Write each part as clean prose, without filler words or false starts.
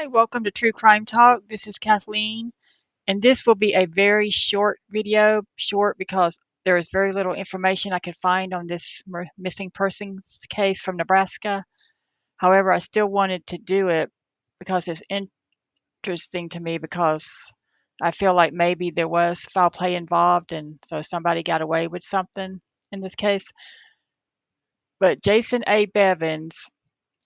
Hi, welcome to True Crime Talk. This is Kathleen, and this will be a very short video. Short because there is very little information I could find on this missing persons case from Nebraska. However, I still wanted to do it because it's interesting to me because I feel like maybe there was foul play involved, and so somebody got away with something in this case. But Jason A. Bevins,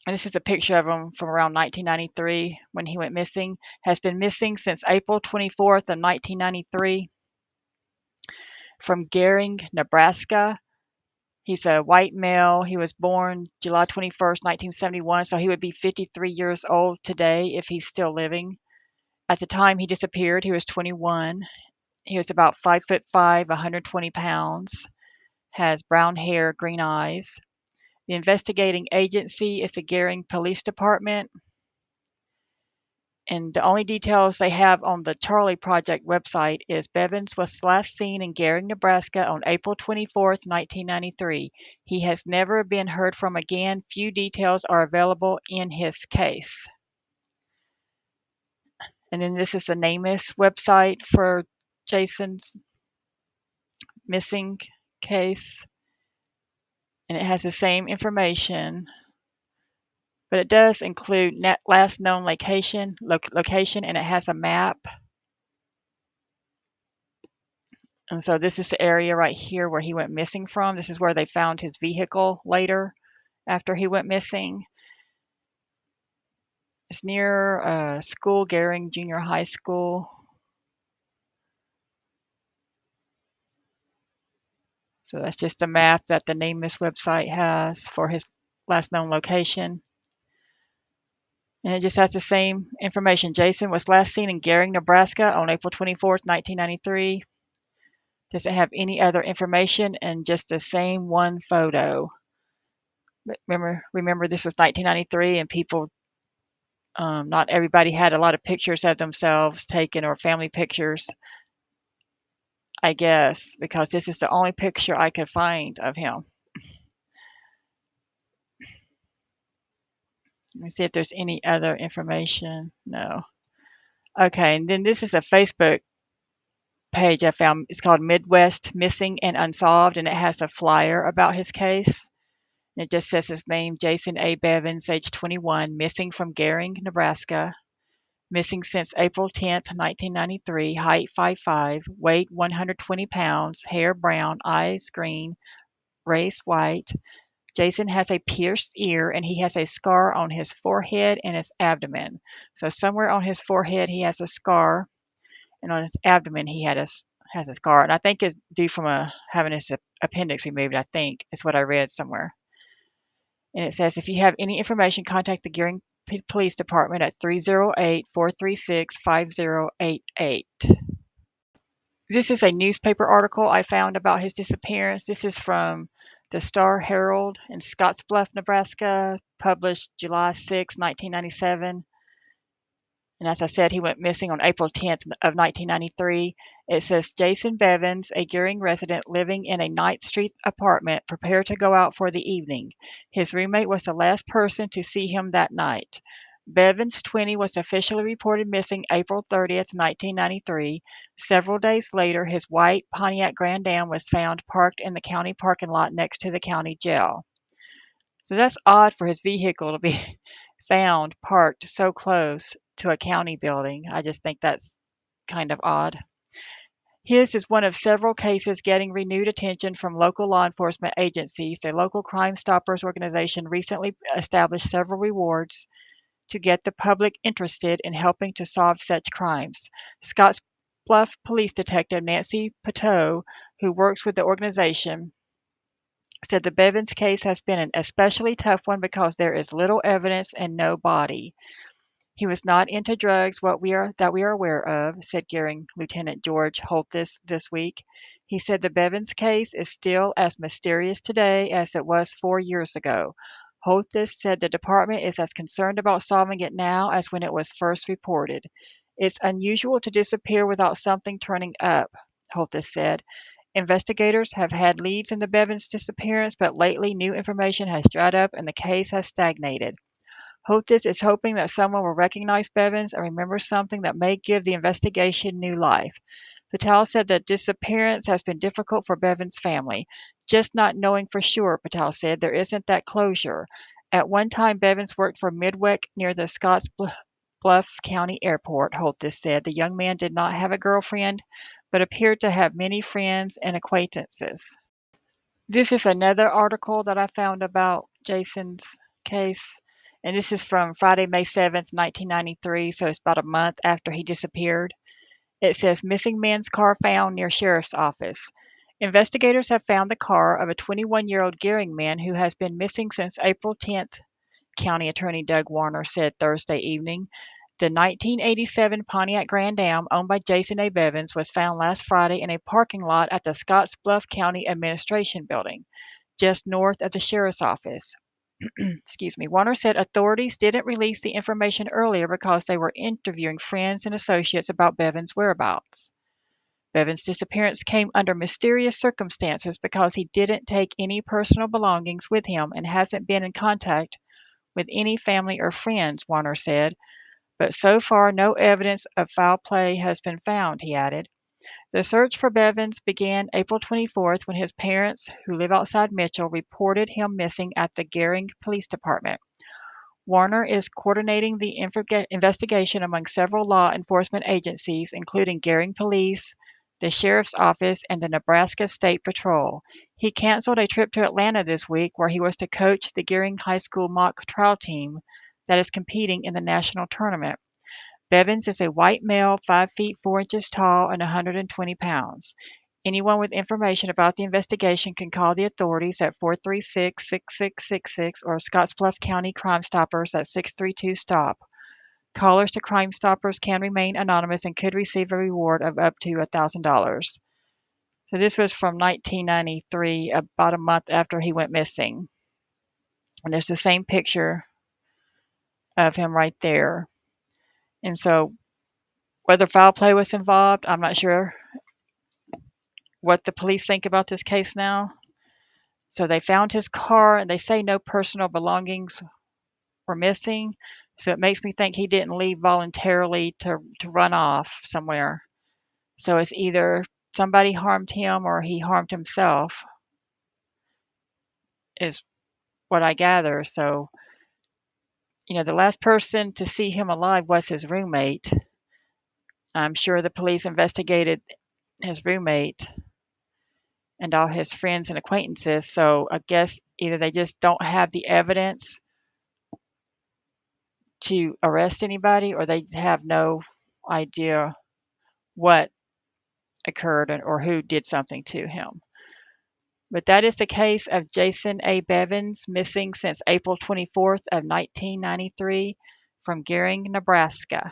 and this is a picture of him from around 1993 when he went missing, has been missing since April 24th of 1993 from Gering, Nebraska. He's a white male. He was born July 21st, 1971, so he would be 53 years old today if he's still living. At the time he disappeared, he was 21. He was about 5'5", 120 pounds, has brown hair, green eyes. The investigating agency is the Gering Police Department. And the only details they have on the Charlie Project website is Bevins was last seen in Gering, Nebraska on April 24th, 1993. He has never been heard from again. Few details are available in his case. And then this is the NamUs website for Jason's missing case. And it has the same information, but it does include last known location, and it has a map. And so this is the area right here where he went missing from. This is where they found his vehicle later after he went missing. It's near school, Gering Junior High School. So that's just a map that the NamUs website has for his last known location. And it just has the same information. Jason was last seen in Gering, Nebraska on April 24th, 1993. Doesn't have any other information and just the same one photo. But remember this was 1993 and people, not everybody had a lot of pictures of themselves taken or family pictures, I guess, because this is the only picture I could find of him. Let me see if there's any other information. No. Okay, and then this is a Facebook page I found. It's called Midwest Missing and Unsolved, and it has a flyer about his case. And it just says his name, Jason A. Bevins, age 21, missing from Gering, Nebraska. Missing since April 10th, 1993, height 5'5", weight 120 pounds, hair brown, eyes green, race white. Jason has a pierced ear and he has a scar on his forehead and his abdomen. So somewhere on his forehead he has a scar, and on his abdomen he has a scar. And I think it's due from having his appendix removed, I think is what I read somewhere. And it says, if you have any information, contact the Gering Police Department at 308-436-5088. This is a newspaper article I found about his disappearance. This is from the Star Herald in Scottsbluff, Nebraska, published July 6, 1997. And as I said, he went missing on April 10th of 1993. It says, Jason Bevins, a Gering resident living in a Ninth Street apartment, prepared to go out for the evening. His roommate was the last person to see him that night. Bevins, 20, was officially reported missing April 30th, 1993. Several days later, his white Pontiac Grand Am was found parked in the county parking lot next to the county jail. So that's odd for his vehicle to be found parked so close to a county building. I just think that's kind of odd. His is one of several cases getting renewed attention from local law enforcement agencies. The local Crime Stoppers organization recently established several rewards to get the public interested in helping to solve such crimes. Scottsbluff Police Detective Nancy Pateau, who works with the organization, said the Bevins case has been an especially tough one because there is little evidence and no body. He was not into drugs that we are aware of, said Gering Lieutenant George Holthus this week. He said the Bevins case is still as mysterious today as it was 4 years ago. Holthus said the department is as concerned about solving it now as when it was first reported. It's unusual to disappear without something turning up, Holthus said. Investigators have had leads in the Bevins disappearance, but lately new information has dried up and the case has stagnated. Holtis is hoping that someone will recognize Bevins and remember something that may give the investigation new life. Patel said the disappearance has been difficult for Bevins' family. Just not knowing for sure, Patel said, there isn't that closure. At one time, Bevins worked for Midwick near the Scottsbluff County Airport, Holtis said. The young man did not have a girlfriend, but appeared to have many friends and acquaintances. This is another article that I found about Jason's case, and this is from Friday, May 7th, 1993, so it's about a month after he disappeared. It says missing man's car found near sheriff's office. Investigators have found the car of a 21-year-old Gearing man who has been missing since April 10th, County Attorney Doug Warner said Thursday evening. The 1987 Pontiac Grand Am, owned by Jason A. Bevins, was found last Friday in a parking lot at the Scottsbluff County Administration Building, just north of the sheriff's office. Excuse me. Warner said authorities didn't release the information earlier because they were interviewing friends and associates about Bevins' whereabouts. Bevins' disappearance came under mysterious circumstances because he didn't take any personal belongings with him and hasn't been in contact with any family or friends, Warner said. But so far, no evidence of foul play has been found, he added. The search for Bevins began April 24th when his parents, who live outside Mitchell, reported him missing at the Gering Police Department. Warner is coordinating the investigation among several law enforcement agencies, including Gering Police, the Sheriff's Office, and the Nebraska State Patrol. He canceled a trip to Atlanta this week where he was to coach the Gering High School mock trial team that is competing in the national tournament. Bevins is a white male, 5 feet 4 inches tall and 120 pounds. Anyone with information about the investigation can call the authorities at 436-6666 or Scottsbluff County Crime Stoppers at 632-STOP. Callers to Crime Stoppers can remain anonymous and could receive a reward of up to $1,000. So this was from 1993, about a month after he went missing. And there's the same picture of him right there. And so whether foul play was involved, I'm not sure what the police think about this case now. So they found his car and they say no personal belongings were missing. So it makes me think he didn't leave voluntarily to run off somewhere. So it's either somebody harmed him or he harmed himself, is what I gather. So, the last person to see him alive was his roommate. I'm sure the police investigated his roommate and all his friends and acquaintances. So I guess either they just don't have the evidence to arrest anybody or they have no idea what occurred or who did something to him. But that is the case of Jason A. Bevins, missing since April 24th of 1993 from Gering, Nebraska.